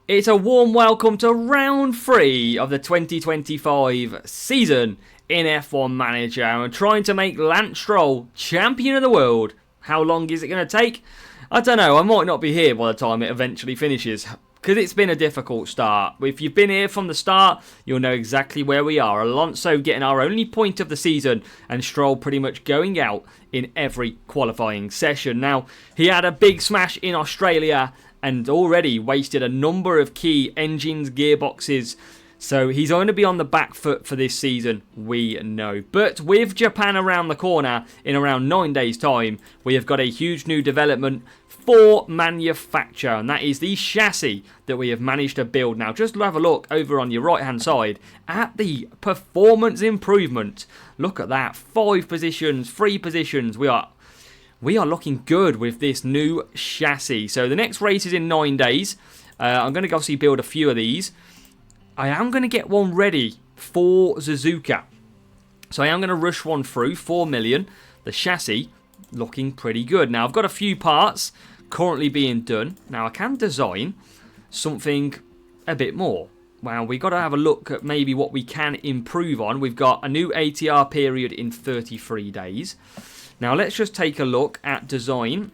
It's a warm welcome to round 3 of the 2025 season in F1 Manager. And trying to make Lance Stroll champion of the world. How long is it going to take? I don't know. I might not be here by the time it eventually finishes, because it's been a difficult start. If you've been here from the start, you'll know exactly where we are. Alonso getting our only point of the season, and Stroll pretty much going out in every qualifying session. Now, he had a big smash in Australia and already wasted a number of key engines, gearboxes. So he's going to be on the back foot for this season, we know. But with Japan around the corner in around 9 days' time, we have got a huge new development for manufacture, and that is the chassis that we have managed to build. Now, just have a look over on your right-hand side at the performance improvement. Look at that, 5 positions, 3 positions. We are looking good with this new chassis. So the next race is in 9 days. I'm going to go see build a few of these. I am going to get one ready for Suzuka. So I am going to rush one through, 4 million. The chassis looking pretty good. Now I've got a few parts currently being done. Now I can design something a bit more. Well, we've got to have a look at maybe what we can improve on. We've got a new ATR period in 33 days. Now let's just take a look at design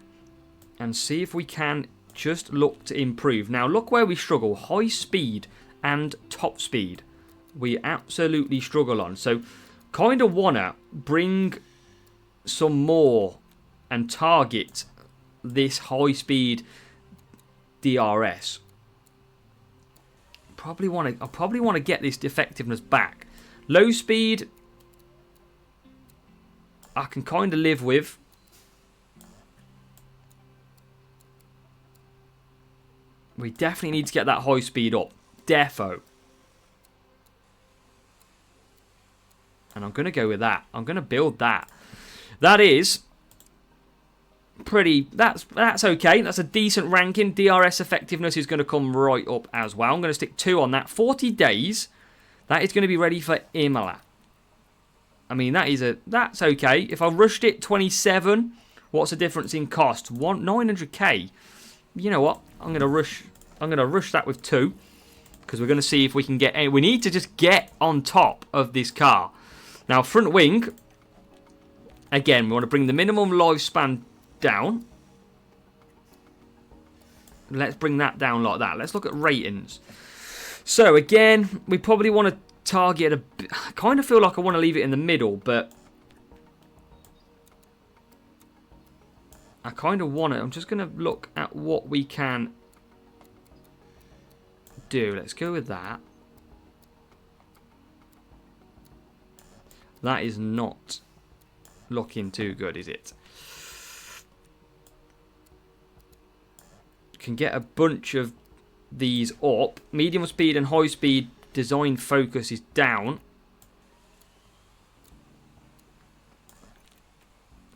and see if we can just look to improve. Now look where we struggle. High speed and top speed. We absolutely struggle on. So kind of want to bring some more and target this high speed DRS. I probably want to get this effectiveness back. Low speed I can kind of live with. We definitely need to get that high speed up. Defo. And I'm going to go with that. I'm going to build that. That is pretty... That's okay. That's a decent ranking. DRS effectiveness is going to come right up as well. I'm going to stick 2 on that. 40 days. That is going to be ready for Imola. I mean, that's okay. If I rushed it 27, what's the difference in cost? 900k. You know what? I'm going to rush that with 2, because we're going to see if we can get. We need to just get on top of this car. Now, front wing. Again, we want to bring the minimum lifespan down. Let's bring that down like that. Let's look at ratings. So again, we probably want to target I kind of feel like I want to leave it in the middle, but I kind of want it. I'm just going to look at what we can do. Let's go with that. That is not looking too good, is it? Can get a bunch of these up. Medium speed and high speed design focus is down.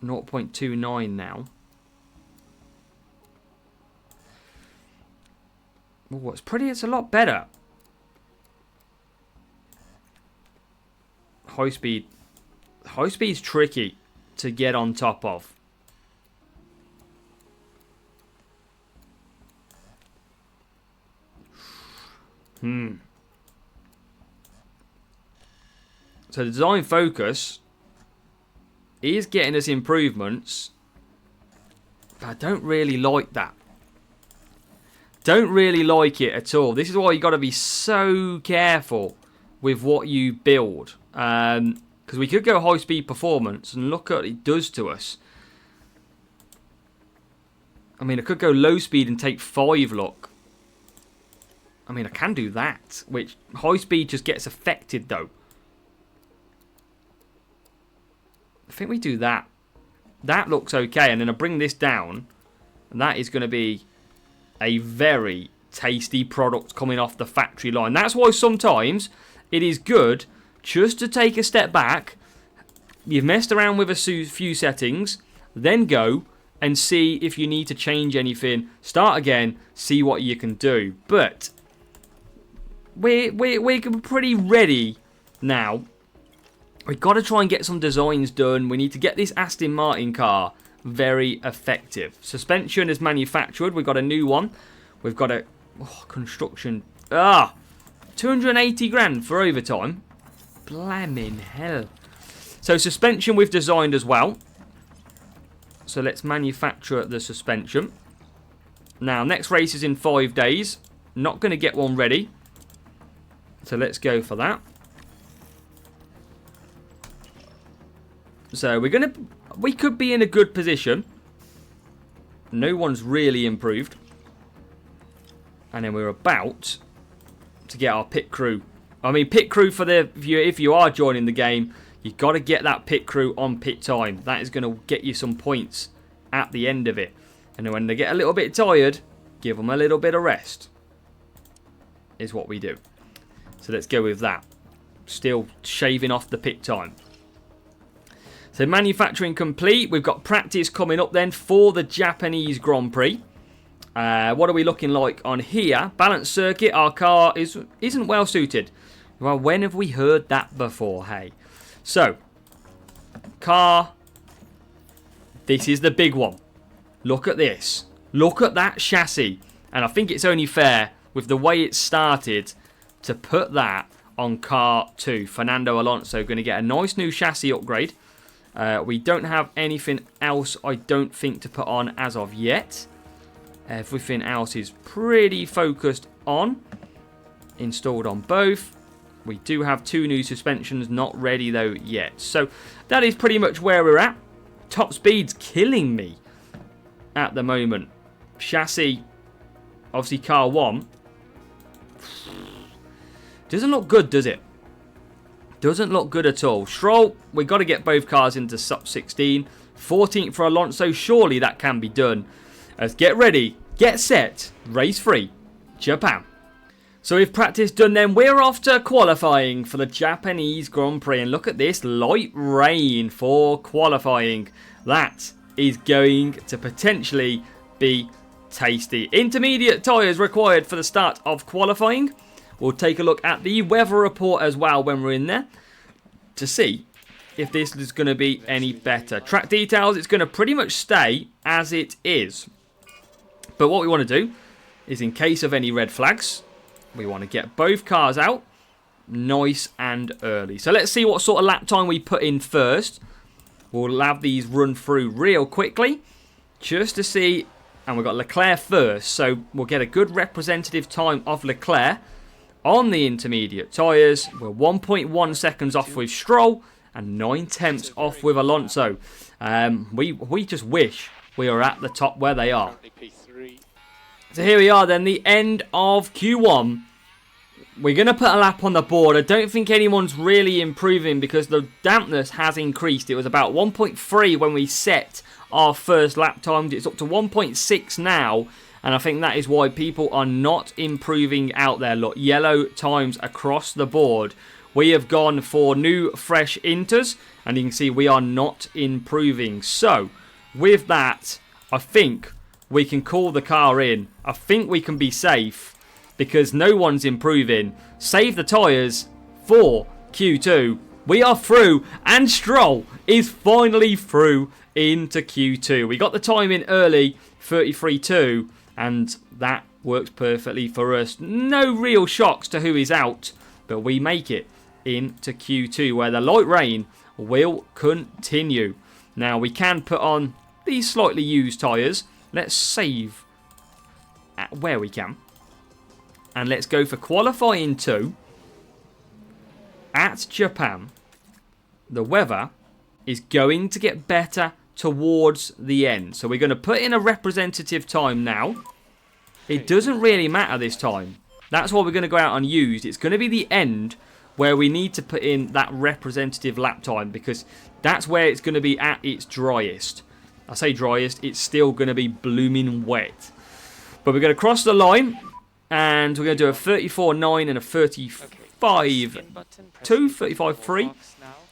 0.29 now. Oh, it's a lot better. High speed's tricky to get on top of. So the design focus is getting us improvements, but I don't really like that. Don't really like it at all. This is why you got to be so careful with what you build, because we could go high speed performance and look at what it does to us. I mean, I could go low speed and take 5 look. I mean, I can do that, which high speed just gets affected though. I think we do that. That looks okay, and then I bring this down, and that is going to be a very tasty product coming off the factory line. That's why sometimes it is good just to take a step back. You've messed around with a few settings, then go and see if you need to change anything. Start again, see what you can do. But we're pretty ready now. We've got to try and get some designs done. We need to get this Aston Martin car very effective. Suspension is manufactured. We've got a new one. We've got to Oh, construction. 280 grand for overtime. Blammin' hell. So suspension we've designed as well. So let's manufacture the suspension. Now, next race is in 5 days. Not going to get one ready. So let's go for that. So we could be in a good position. No one's really improved. And then we're about to get our pit crew. I mean, pit crew for if you are joining the game, you've got to get that pit crew on pit time. That is going to get you some points at the end of it. And then when they get a little bit tired, give them a little bit of rest. Is what we do. So let's go with that. Still shaving off the pit time. So manufacturing complete. We've got practice coming up then for the Japanese Grand Prix. What are we looking like on here? Balanced circuit. Our car isn't well suited. Well, when have we heard that before, hey? So, car. This is the big one. Look at this. Look at that chassis. And I think it's only fair with the way it started to put that on car 2. Fernando Alonso going to get a nice new chassis upgrade. We don't have anything else, I don't think, to put on as of yet. Everything else is pretty focused on. Installed on both. We do have 2 new suspensions, not ready though yet. So that is pretty much where we're at. Top speed's killing me at the moment. Chassis, obviously car 1. Doesn't look good, does it? Doesn't look good at all. Stroll, we've got to get both cars into sub 16. 14th for Alonso. Surely that can be done. Let's get ready, get set, race 3, Japan. So we've practice done then. We're off to qualifying for the Japanese Grand Prix. And look at this, light rain for qualifying. That is going to potentially be tasty. Intermediate tyres required for the start of qualifying. We'll take a look at the weather report as well when we're in there to see if this is going to be any better. Track details, it's going to pretty much stay as it is. But what we want to do is, in case of any red flags, we want to get both cars out nice and early. So let's see what sort of lap time we put in first. We'll have these run through real quickly just to see. And we've got Leclerc first, so we'll get a good representative time of Leclerc on the intermediate tyres. We're 1.1 seconds off with Stroll and 9/10 off with Alonso. We just wish we were at the top where they are. So here we are then, the end of Q1. We're going to put a lap on the board. I don't think anyone's really improving because the dampness has increased. It was about 1.3 when we set our first lap times. It's up to 1.6 now. And I think that is why people are not improving out there. Look, yellow times across the board. We have gone for new, fresh inters. And you can see we are not improving. So, with that, I think we can call the car in. I think we can be safe because no one's improving. Save the tyres for Q2. We are through and Stroll is finally through into Q2. We got the time in early, 33.2, and that works perfectly for us. No real shocks to who is out, but we make it into Q2 where the light rain will continue. Now we can put on these slightly used tyres. Let's save at where we can. And let's go for qualifying 2 at Japan. The weather is going to get better towards the end. So we're going to put in a representative time now. It doesn't really matter this time. That's why we're going to go out on used. It's going to be the end where we need to put in that representative lap time because that's where it's going to be at its driest. I say driest, it's still going to be blooming wet. But we're going to cross the line and we're going to do a 34.9 and a 35.2, 35.3.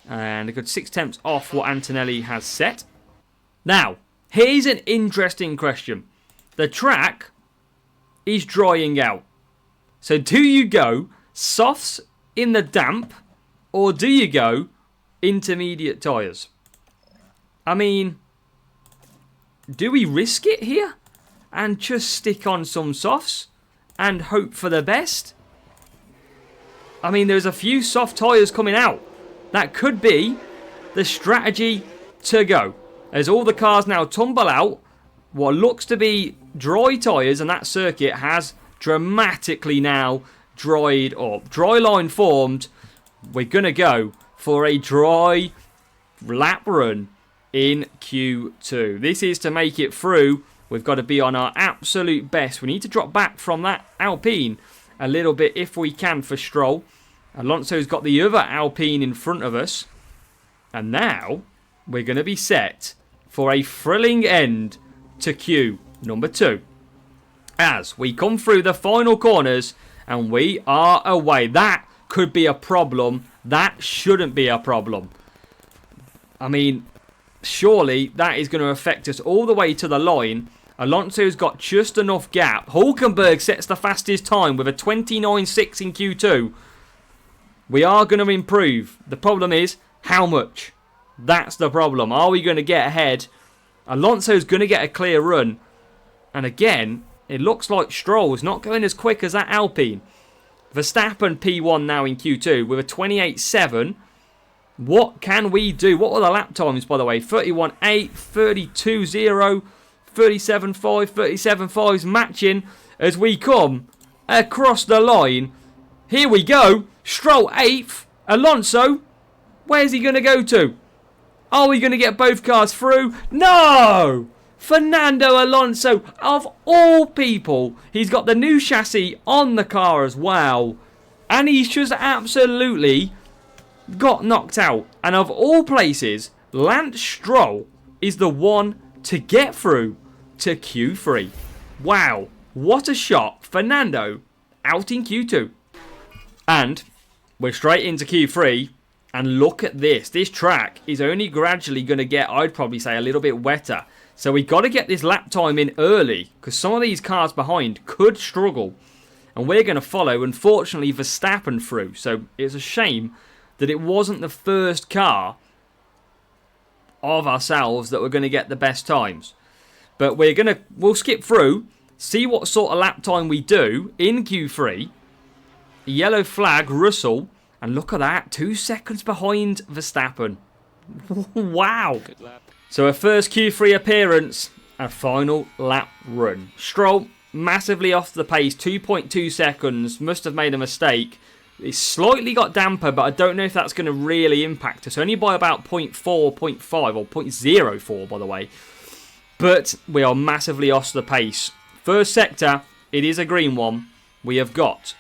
And a good 6/10 off what Antonelli has set. Now, here's an interesting question. The track is drying out. So do you go softs in the damp or do you go intermediate tyres? I mean, do we risk it here and just stick on some softs? and hope for the best? I mean, there's a few soft tyres coming out. That could be the strategy to go. As all the cars now tumble out, what looks to be dry tyres, and that circuit has dramatically now dried up. Dry line formed. We're going to go for a dry lap run in Q2. This is to make it through. We've got to be on our absolute best. We need to drop back from that Alpine a little bit if we can for Stroll. Alonso's got the other Alpine in front of us. And now we're going to be set for a thrilling end to Q number 2. As we come through the final corners and we are away. That could be a problem. That shouldn't be a problem. I mean, surely that is going to affect us all the way to the line. Alonso's got just enough gap. Hulkenberg sets the fastest time with a 29.6 in Q2. We are going to improve. The problem is, how much? That's the problem. Are we going to get ahead? Alonso's going to get a clear run. And again, it looks like Stroll's not going as quick as that Alpine. Verstappen P1 now in Q2 with a 28.7. What can we do? What were the lap times, by the way? 31.8, 32.0, 37.5, 37.5's matching as we come across the line. Here we go. Stroll 8th. Alonso, where's he going to go to? Are we going to get both cars through? No! Fernando Alonso, of all people, he's got the new chassis on the car as well. And he's just absolutely got knocked out. And of all places, Lance Stroll is the one to get through to Q3. Wow, what a shot. Fernando out in Q2. And we're straight into Q3. And look at this. This track is only gradually going to get, I'd probably say, a little bit wetter. So we got to get this lap time in early, because some of these cars behind could struggle. And we're going to follow, unfortunately, Verstappen through. So it's a shame that it wasn't the first car of ourselves that were going to get the best times. But we'll skip through, see what sort of lap time we do in Q3. Yellow flag, Russell. And look at that, 2 seconds behind Verstappen. Wow. So a first Q3 appearance, a final lap run. Stroll, massively off the pace, 2.2 seconds. Must have made a mistake. It's slightly got damper, but I don't know if that's going to really impact us. Only by about 0.4, 0.5, or 0.04, by the way. But we are massively off the pace. First sector, it is a green one. We have got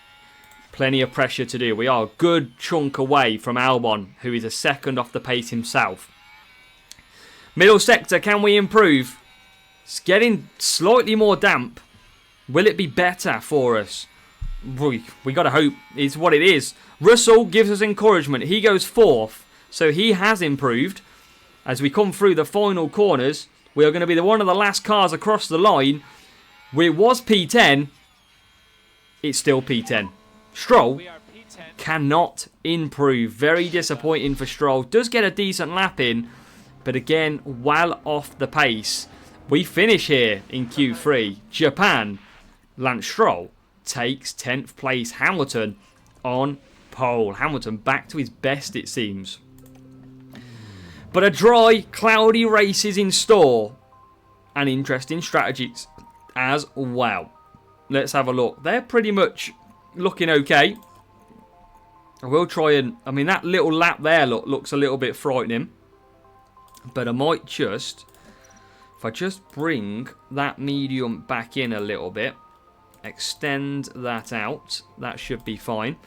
plenty of pressure to do. We are a good chunk away from Albon, who is a second off the pace himself. Middle sector, can we improve? It's getting slightly more damp. Will it be better for us? We got to hope it's what it is. Russell gives us encouragement. He goes 4th, so he has improved. As we come through the final corners, we are going to be one of the last cars across the line. It was P10. It's still P10. Stroll cannot improve. Very disappointing for Stroll. Does get a decent lap in, but again, well off the pace. We finish here in Q3. Japan, Lance Stroll takes 10th place. Hamilton on pole. Hamilton back to his best, it seems. But a dry, cloudy race is in store. And interesting strategies as well. Let's have a look. They're pretty much looking okay. I will try and... I mean, that little lap there looks a little bit frightening. But I might just... If I just bring that medium back in a little bit. Extend that out. That should be fine.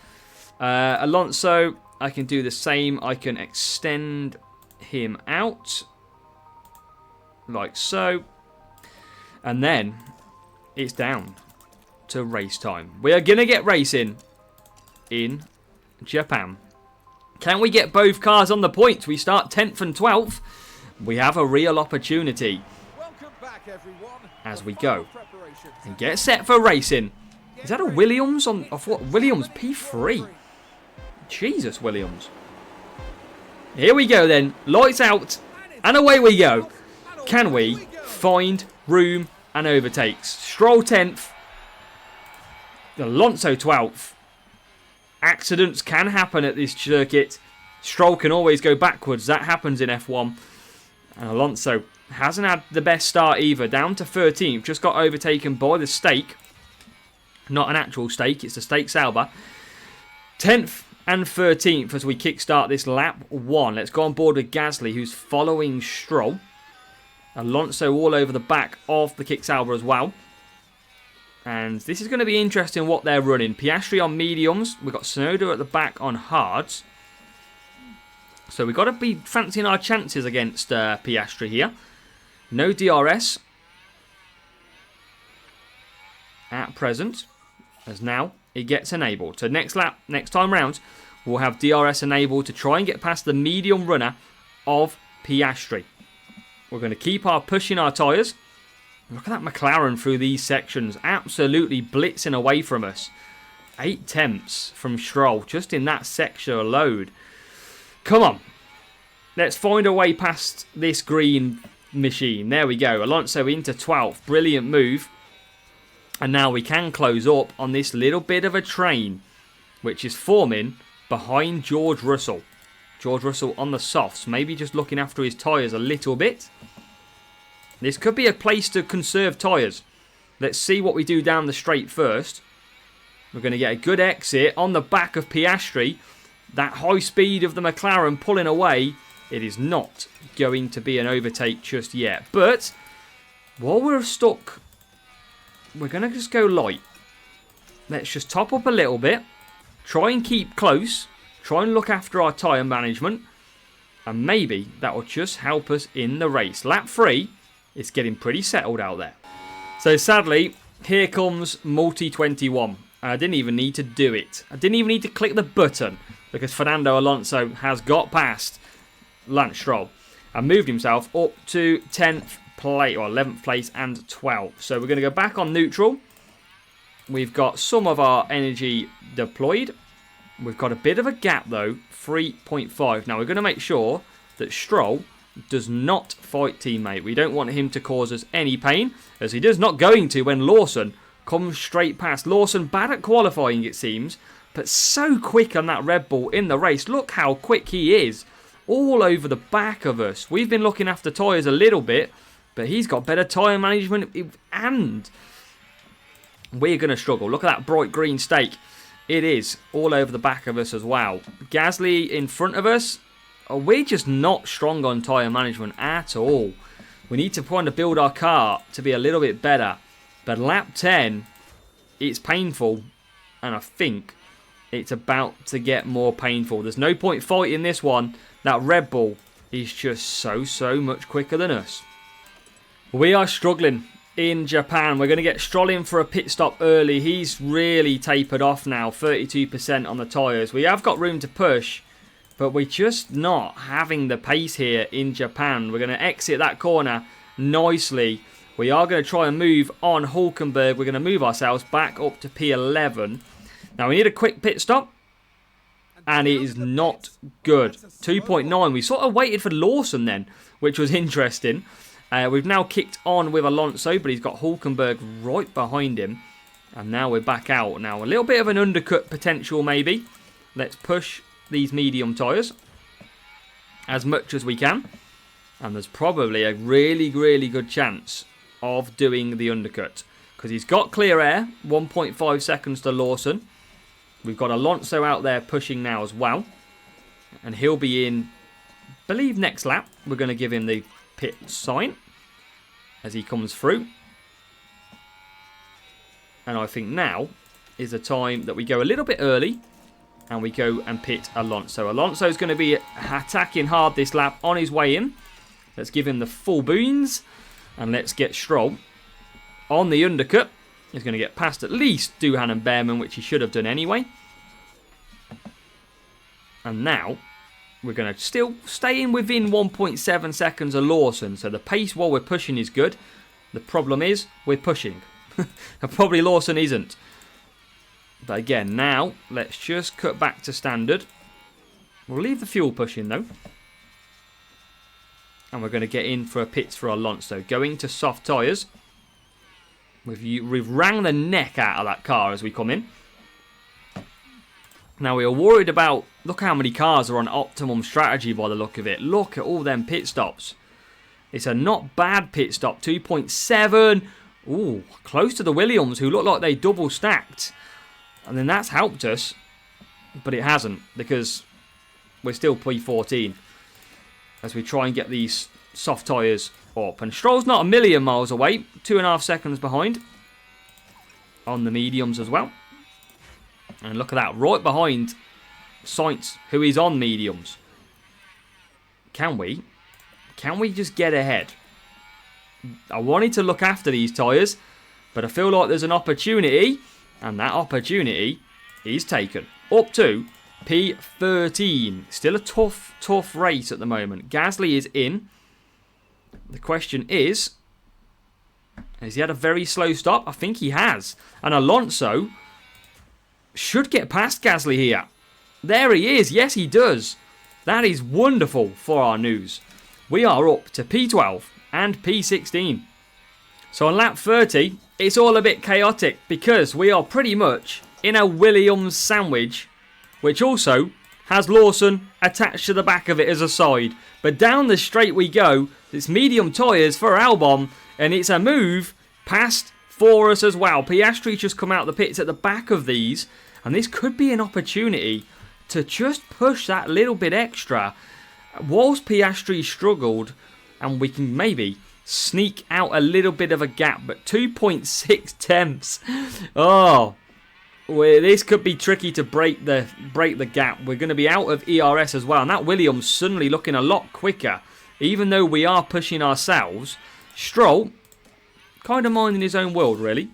Alonso, I can do the same. I can extend him out. Like so. And then it's down to race time. We are going to get racing in Japan. Can we get both cars on the points? We start 10th and 12th. We have a real opportunity as we go and get set for racing. Is that a Williams on of what? Williams P3. Jesus, Williams. Here we go then. Lights out and away we go. Can we find room and overtakes? Stroll 10th. Alonso 12th. Accidents can happen at this circuit. Stroll can always go backwards. That happens in F1. And Alonso hasn't had the best start either. Down to 13th. Just got overtaken by the stake. Not an actual stake. It's the stake Sauber. 10th and 13th as we kickstart this lap 1. Let's go on board with Gasly, who's following Stroll. Alonso all over the back of the kick Sauber as well. And this is going to be interesting what they're running. Piastri on mediums. We've got Tsunoda at the back on hards. So we've got to be fancying our chances against Piastri here. No DRS at present, as now it gets enabled. So next lap, next time round, we'll have DRS enabled to try and get past the medium runner of Piastri. We're going to keep pushing our tyres. Look at that McLaren through these sections. Absolutely blitzing away from us. 8/10 from Stroll just in that section alone. Come on. Let's find a way past this green machine. There we go. Alonso into 12th. Brilliant move. And now we can close up on this little bit of a train, which is forming behind George Russell. George Russell on the softs. Maybe just looking after his tyres a little bit. This could be a place to conserve tyres. Let's see what we do down the straight first. We're going to get a good exit on the back of Piastri. That high speed of the McLaren pulling away. It is not going to be an overtake just yet. But while we're stuck, we're going to just go light. Let's just top up a little bit. Try and keep close. Try and look after our tyre management. And maybe that will just help us in the race. Lap 3. It's getting pretty settled out there. So sadly, here comes multi-21. And I didn't even need to do it. I didn't even need to click the button. Because Fernando Alonso has got past Lance Stroll. And moved himself up to 10th place, or 11th place and 12th. So we're going to go back on neutral. We've got some of our energy deployed. We've got a bit of a gap though. 3.5. Now we're going to make sure that Stroll does not fight teammate. We don't want him to cause us any pain, as he does not going to when Lawson comes straight past. Lawson bad at qualifying it seems, but so quick on that Red Bull in the race. Look how quick he is. All over the back of us. We've been looking after tyres a little bit, but he's got better tyre management and we're going to struggle. Look at that bright green stake. It is all over the back of us as well. Gasly in front of us. We're just not strong on tyre management at all. We need to kind of build our car to be a little bit better. But lap 10, it's painful. And I think it's about to get more painful. There's no point fighting this one. That Red Bull is just so much quicker than us. We are struggling in Japan. We're going to get Stroll in for a pit stop early. He's really tapered off now. 32% on the tyres. We have got room to push. But we're just not having the pace here in Japan. We're going to exit that corner nicely. We are going to try and move on Hulkenberg. We're going to move ourselves back up to P11. Now we need a quick pit stop. And it is not good. 2.9. We sort of waited for Lawson then, which was interesting. We've now kicked on with Alonso, but he's got Hulkenberg right behind him. And now we're back out. Now a little bit of an undercut potential maybe. Let's push these medium tyres as much as we can, and there's probably a really good chance of doing the undercut because he's got clear air. 1.5 seconds to Lawson. We've got Alonso out there pushing now as well, and he'll be in, I believe, next lap. We're going to give him the pit sign as he comes through, and I think now is the time that we go a little bit early and we go and pit Alonso. Alonso's going to be attacking hard this lap on his way in. Let's give him the full boons. And let's get Stroll on the undercut. He's going to get past at least Doohan and Behrman, which he should have done anyway. And now we're going to still stay in within 1.7 seconds of Lawson. So the pace while we're pushing is good. The problem is we're pushing. And probably Lawson isn't. But again, now, let's just cut back to standard. We'll leave the fuel push in, though. And we're going to get in for a pits for Alonso. Going to soft tyres. We've rang the neck out of that car as we come in. Now, we are worried about... Look how many cars are on optimum strategy by the look of it. Look at all them pit stops. It's a not bad pit stop. 2.7. Ooh, close to the Williams, who look like they double stacked. And then that's helped us. But it hasn't, because we're still P14. As we try and get these soft tyres up. And Stroll's not a million miles away. 2.5 seconds behind. On the mediums as well. And look at that, right behind Sainz, who is on mediums. Can we just get ahead? I wanted to look after these tyres, but I feel like there's an opportunity, and that opportunity is taken. Up to P13. Still a tough race at the moment. Gasly is in. The question is, has he had a very slow stop? I think he has. And Alonso should get past Gasly here. There he is. Yes, he does. That is wonderful for our news. We are up to P12 and P16. So on lap 30, it's all a bit chaotic because we are pretty much in a Williams sandwich, which also has Lawson attached to the back of it as a side. But down the straight we go. It's medium tyres for Albon, and it's a move past for us as well. Piastri just come out the pits at the back of these, and this could be an opportunity to just push that little bit extra. Whilst Piastri struggled, and we can maybe sneak out a little bit of a gap, but 2.6 tenths. Oh, well, this could be tricky to break the gap. We're going to be out of ERS as well, and that Williams suddenly looking a lot quicker, even though we are pushing ourselves. Stroll, kind of minding his own world, really,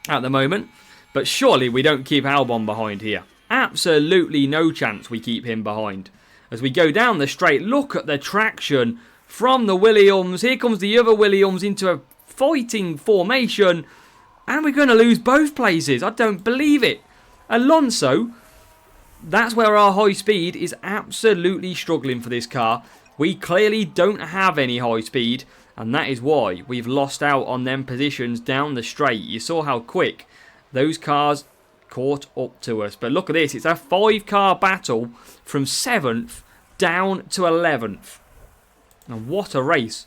at the moment. But surely we don't keep Albon behind here. Absolutely no chance we keep him behind. As we go down the straight, look at the traction from the Williams. Here comes the other Williams into a fighting formation. And we're going to lose both places. I don't believe it. Alonso, that's where our high speed is absolutely struggling for this car. We clearly don't have any high speed. And that is why we've lost out on them positions down the straight. You saw how quick those cars caught up to us. But look at this. It's a 5-car battle from 7th down to 11th. And what a race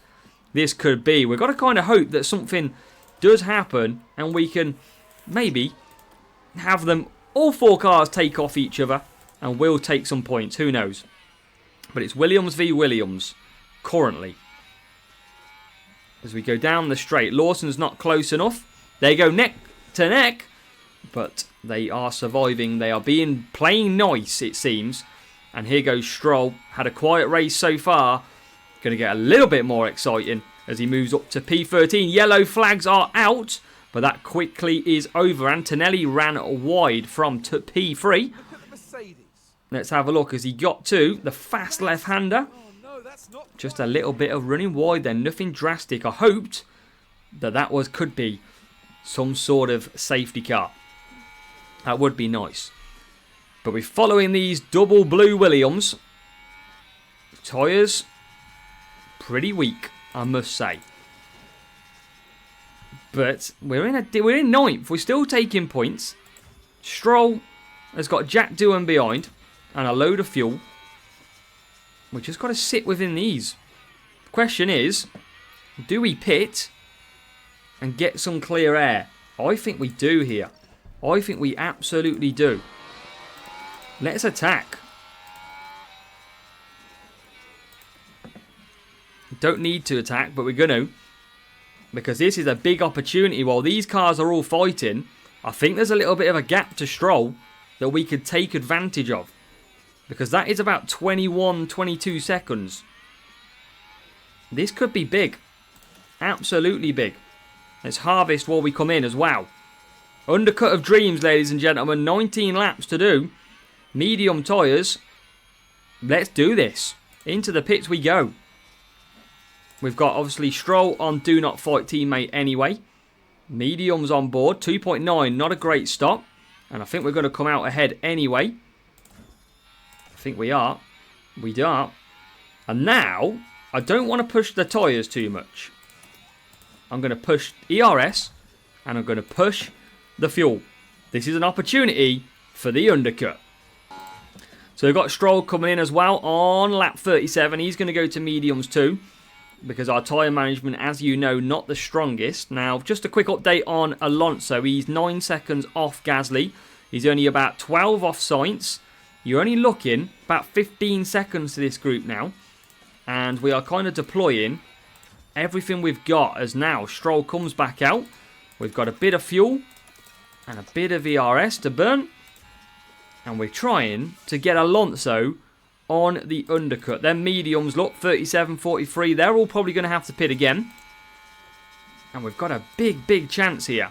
this could be. We've got to kind of hope that something does happen and we can maybe have them, all 4 cars take off each other and we'll take some points. Who knows? But it's Williams v Williams currently. As we go down the straight, Lawson's not close enough. They go neck to neck, but they are surviving. They are playing nice, it seems. And here goes Stroll. Had a quiet race so far. Going to get a little bit more exciting as he moves up to P13. Yellow flags are out, but that quickly is over. Antonelli ran wide from P3. Let's have a look as he got to the fast left-hander. Just a little bit of running wide then, nothing drastic. I hoped that could be some sort of safety car. That would be nice. But we're following these double blue Williams. Tyres, pretty weak, I must say. But we're in 9th. We're still taking points. Stroll has got Jack Doohan behind and a load of fuel. We just got to sit within these. The question is, do we pit and get some clear air? I think we do here. I think we absolutely do. Let's attack. Don't need to attack, but we're going to. Because this is a big opportunity. While these cars are all fighting, I think there's a little bit of a gap to Stroll that we could take advantage of. Because that is about 21, 22 seconds. This could be big. Absolutely big. Let's harvest while we come in as well. Undercut of dreams, ladies and gentlemen. 19 laps to do. Medium tyres. Let's do this. Into the pits we go. We've got obviously Stroll on do not fight teammate anyway. Mediums on board. 2.9. Not a great stop. And I think we're going to come out ahead anyway. I think we are. We are. And now, I don't want to push the tyres too much. I'm going to push ERS and I'm going to push the fuel. This is an opportunity for the undercut. So we've got Stroll coming in as well on lap 37. He's going to go to mediums too, because our tyre management, as you know, not the strongest. Now, just a quick update on Alonso. He's 9 seconds off Gasly. He's only about 12 off Sainz. You're only looking about 15 seconds to this group now. And we are kind of deploying everything we've got as now Stroll comes back out. We've got a bit of fuel and a bit of ERS to burn. And we're trying to get Alonso on the undercut. Then mediums, look, 37, 43. They're all probably going to have to pit again. And we've got a big chance here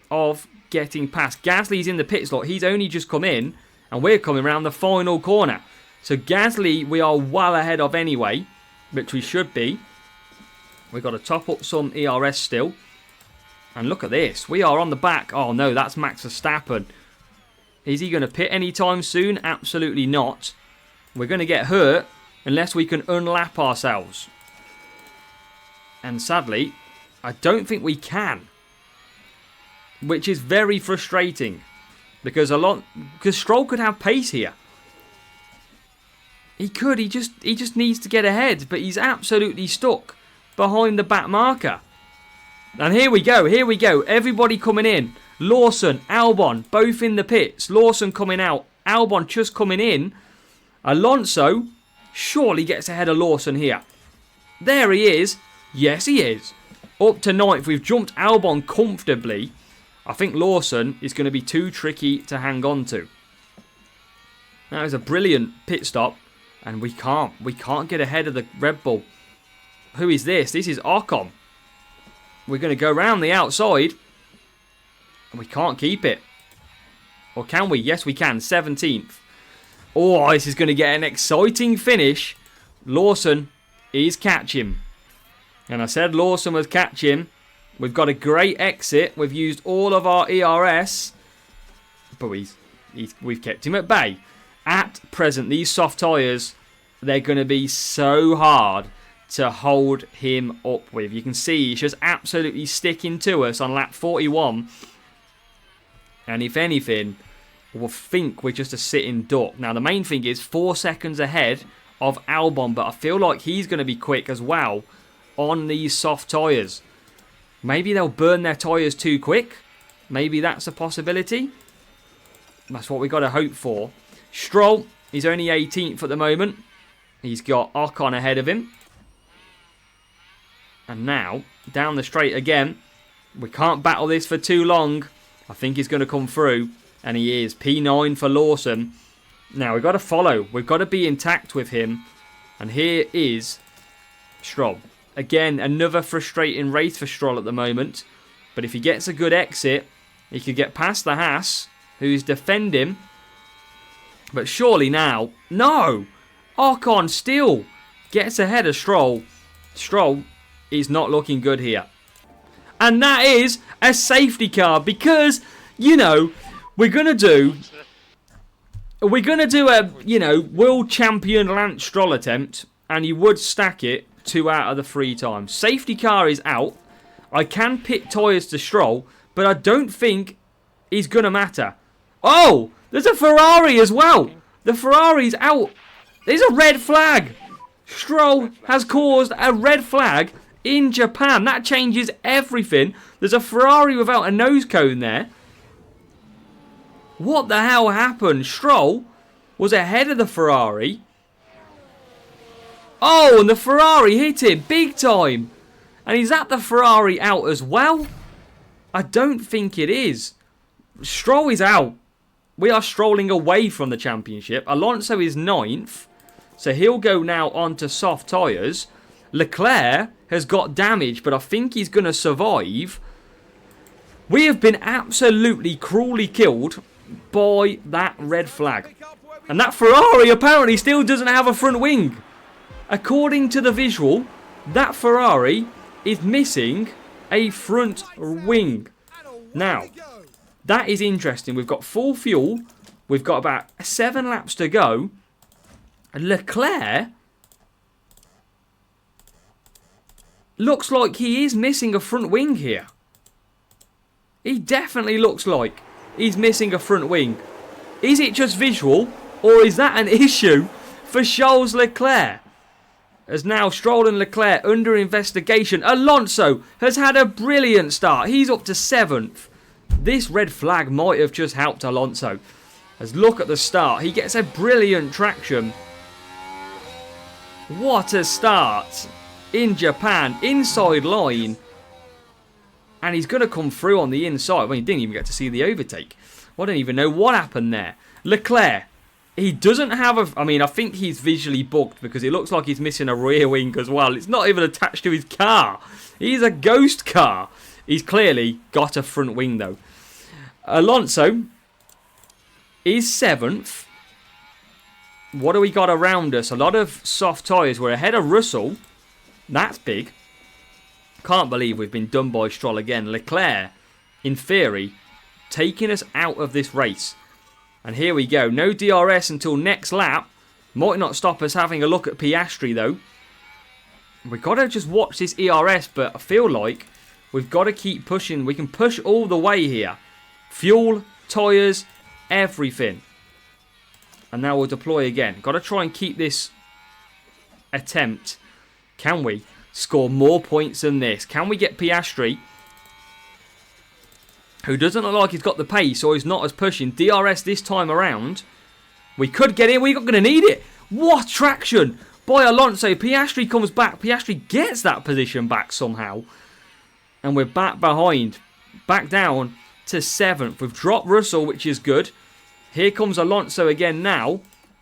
of getting past. Gasly's in the pit slot. He's only just come in. And we're coming around the final corner. So Gasly, we are well ahead of anyway, which we should be. We've got to top up some ERS still. And look at this. We are on the back. Oh, no, that's Max Verstappen. Is he going to pit anytime soon? Absolutely not. We're going to get hurt unless we can unlap ourselves. And sadly, I don't think we can. Which is very frustrating. Because Stroll could have pace here. He could. He just needs to get ahead. But he's absolutely stuck behind the back marker. And here we go. Here we go. Everybody coming in. Lawson, Albon, both in the pits. Lawson coming out. Albon just coming in. Alonso surely gets ahead of Lawson here. There he is. Yes, he is. Up to 9th. We've jumped Albon comfortably. I think Lawson is going to be too tricky to hang on to. That is a brilliant pit stop. And we can't get ahead of the Red Bull. Who is this? This is Ocon. We're going to go around the outside. And we can't keep it. Or can we? Yes, we can. 17th. Oh, this is going to get an exciting finish. Lawson is catching. And I said Lawson was catching. We've got a great exit. We've used all of our ERS. But we've kept him at bay. At present, these soft tyres, they're going to be so hard to hold him up with. You can see he's just absolutely sticking to us on lap 41. And if anything, we'll think we're just a sitting duck. Now, the main thing is 4 seconds ahead of Albon. But I feel like he's going to be quick as well on these soft tyres. Maybe they'll burn their tyres too quick. Maybe that's a possibility. That's what we got to hope for. Stroll, he's only 18th at the moment. He's got Ocon ahead of him. And now, down the straight again. We can't battle this for too long. I think he's going to come through. And he is. P9 for Lawson. Now, we've got to follow. We've got to be intact with him. And here is Stroll. Again, another frustrating race for Stroll at the moment. But if he gets a good exit, he could get past the Haas, who's defending. But surely now, no! Ocon still gets ahead of Stroll. Stroll is not looking good here. And that is a safety car because, you know, we're going to do a, you know, world champion Lance Stroll attempt and he would stack it 2 out of the 3 times. Safety car is out. I can pit tyres to Stroll, but I don't think he's going to matter. Oh, there's a Ferrari as well. The Ferrari's out. There's a red flag. Stroll has caused a red flag in Japan. That changes everything. There's a Ferrari without a nose cone there. What the hell happened? Stroll was ahead of the Ferrari. Oh, and the Ferrari hit him big time. And is that the Ferrari out as well? I don't think it is. Stroll is out. We are strolling away from the championship. Alonso is 9th. So he'll go now onto soft tyres. Leclerc has got damage, but I think he's going to survive. We have been absolutely cruelly killed by that red flag. And that Ferrari apparently still doesn't have a front wing. According to the visual, that Ferrari is missing a front wing. Now, that is interesting. We've got full fuel. We've got about 7 laps to go. Leclerc looks like he is missing a front wing here. He definitely looks like he's missing a front wing. Is it just visual, or is that an issue for Charles Leclerc? As now Stroll and Leclerc under investigation. Alonso has had a brilliant start. He's up to 7th. This red flag might have just helped Alonso. As look at the start. He gets a brilliant traction. What a start in Japan. Inside line. And he's going to come through on the inside. Well, he didn't even get to see the overtake. I don't even know what happened there. Leclerc. He doesn't have a... I mean, I think he's visually bugged because it looks like he's missing a rear wing as well. It's not even attached to his car. He's a ghost car. He's clearly got a front wing, though. Alonso is 7th. What do we got around us? A lot of soft tyres. We're ahead of Russell. That's big. Can't believe we've been done by Stroll again. Leclerc, in theory, taking us out of this race. And here we go. No DRS until next lap. Might not stop us having a look at Piastri, though. We've got to just watch this ERS, but I feel like we've got to keep pushing. We can push all the way here. Fuel, tyres, everything. And now we'll deploy again. Got to try and keep this attempt. Can we score more points than this? Can we get Piastri, who doesn't look like he's got the pace or he's not as pushing, DRS this time around? We could get in. We're not going to need it. What traction by Alonso. Piastri comes back. Piastri gets that position back somehow. And we're back behind. Back down to 7th. We've dropped Russell, which is good. Here comes Alonso again now.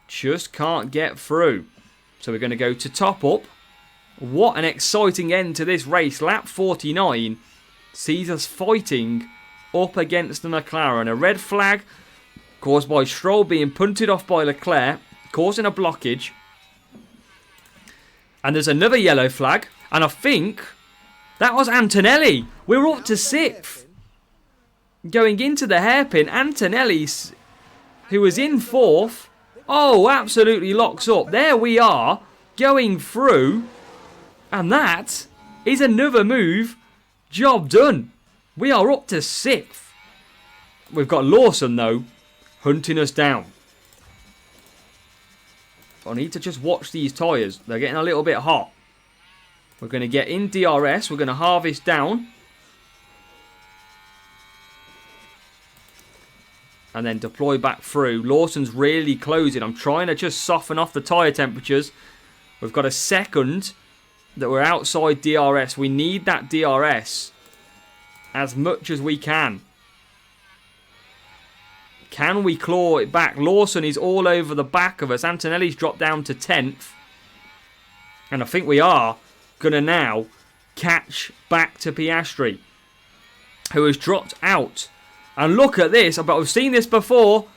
Just can't get through. So we're going to go to top up. What an exciting end to this race. Lap 49 sees us fighting up against the McLaren. A red flag caused by Stroll being punted off by Leclerc, causing a blockage. And there's another yellow flag. And I think that was Antonelli. We're up to 6th. Going into the hairpin, Antonelli, who was in 4th, oh, absolutely locks up. There we are, going through. And that is another move. Job done. We are up to 6th. We've got Lawson, though, hunting us down. I need to just watch these tyres. They're getting a little bit hot. We're going to get in DRS. We're going to harvest down. And then deploy back through. Lawson's really closing. I'm trying to just soften off the tyre temperatures. We've got a second that we're outside DRS. We need that DRS as much as we can. Can we claw it back? Lawson is all over the back of us. Antonelli's dropped down to 10th. And I think we are going to now catch back to Piastri, who has dropped out. And look at this. But I've seen this before.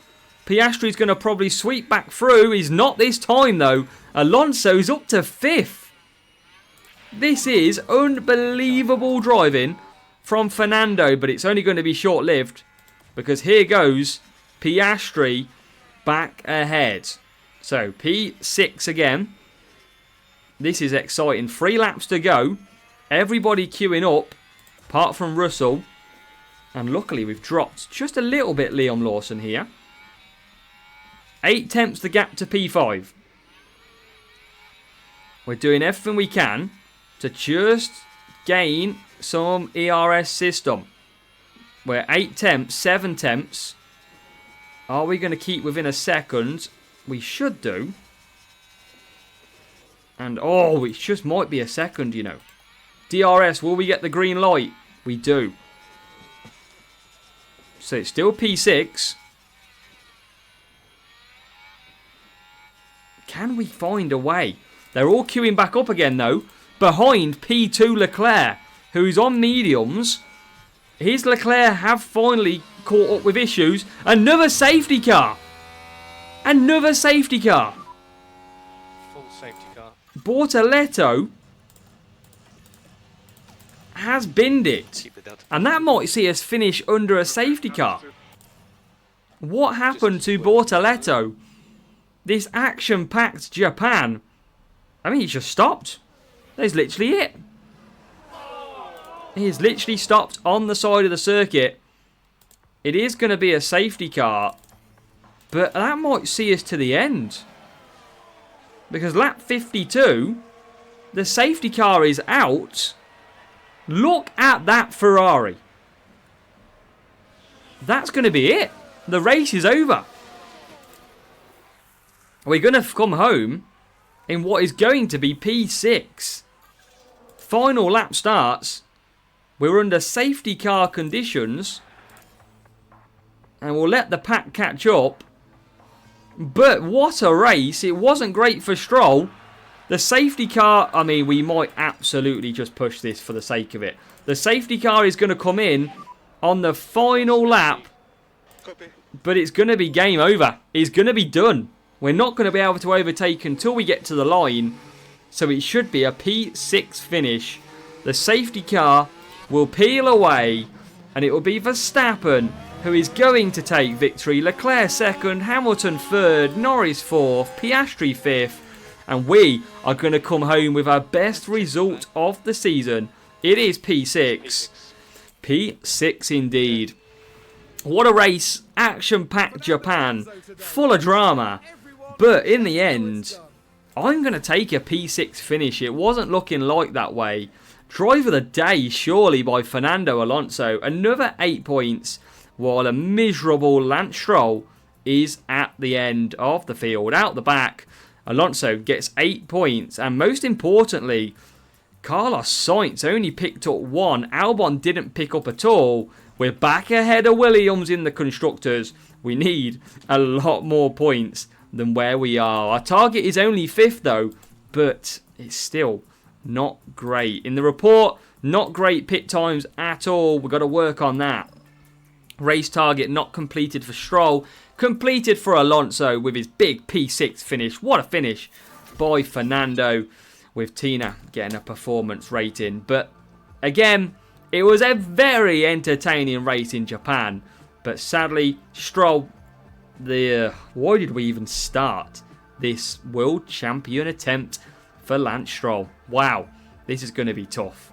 Piastri's going to probably sweep back through. He's not this time, though. Alonso's up to 5th. This is unbelievable driving from Fernando, but it's only going to be short-lived because here goes Piastri back ahead. So P6 again. This is exciting. 3 laps to go. Everybody queuing up, apart from Russell. And luckily we've dropped just a little bit Liam Lawson here. 8 tenths the gap to P5. We're doing everything we can to just gain some ERS system. We're 8 tenths, 7 tenths. Are we going to keep within a second? We should do. And oh, it just might be a second, you know. DRS, will we get the green light? We do. So it's still P6. Can we find a way? They're all queuing back up again, though. Behind P2 Leclerc, who's on mediums. His Leclerc have finally caught up with issues. Another safety car. Another safety car. Full safety car. Bortoletto has binned it. And that might see us finish under a safety car. What happened to Bortoletto? This action-packed Japan. I mean, he just stopped. That's literally it. He is literally stopped on the side of the circuit. It is going to be a safety car, but that might see us to the end. Because lap 52, the safety car is out. Look at that Ferrari. That's going to be it. The race is over. We're going to come home in what is going to be P6. Final lap starts. We're under safety car conditions. And we'll let the pack catch up. But what a race. It wasn't great for Stroll. The safety car, I mean, we might absolutely just push this for the sake of it. The safety car is going to come in on the final lap. But it's going to be game over. It's going to be done. We're not going to be able to overtake until we get to the line. So it should be a P6 finish. The safety car will peel away. And it will be Verstappen who is going to take victory. Leclerc second, Hamilton third, Norris fourth, Piastri fifth. And we are going to come home with our best result of the season. It is P6. P6 indeed. What a race. Action-packed Japan. Full of drama. But in the end, I'm going to take a P6 finish. It wasn't looking like that way. Driver of the day, surely, by Fernando Alonso. Another 8 points, while a miserable Lance Stroll is at the end of the field. Out the back, Alonso gets 8 points. And most importantly, Carlos Sainz only picked up 1. Albon didn't pick up at all. We're back ahead of Williams in the Constructors. We need a lot more points than where we are. Our target is only 5th though, but it's still not great. In the report, not great pit times at all. We've got to work on that. Race target not completed for Stroll. Completed for Alonso with his big P6 finish. What a finish by Fernando, with Tina getting a performance rating. But again, it was a very entertaining race in Japan. But sadly, Stroll, why did we even start this world champion attempt for Lance Stroll? Wow, this is going to be tough.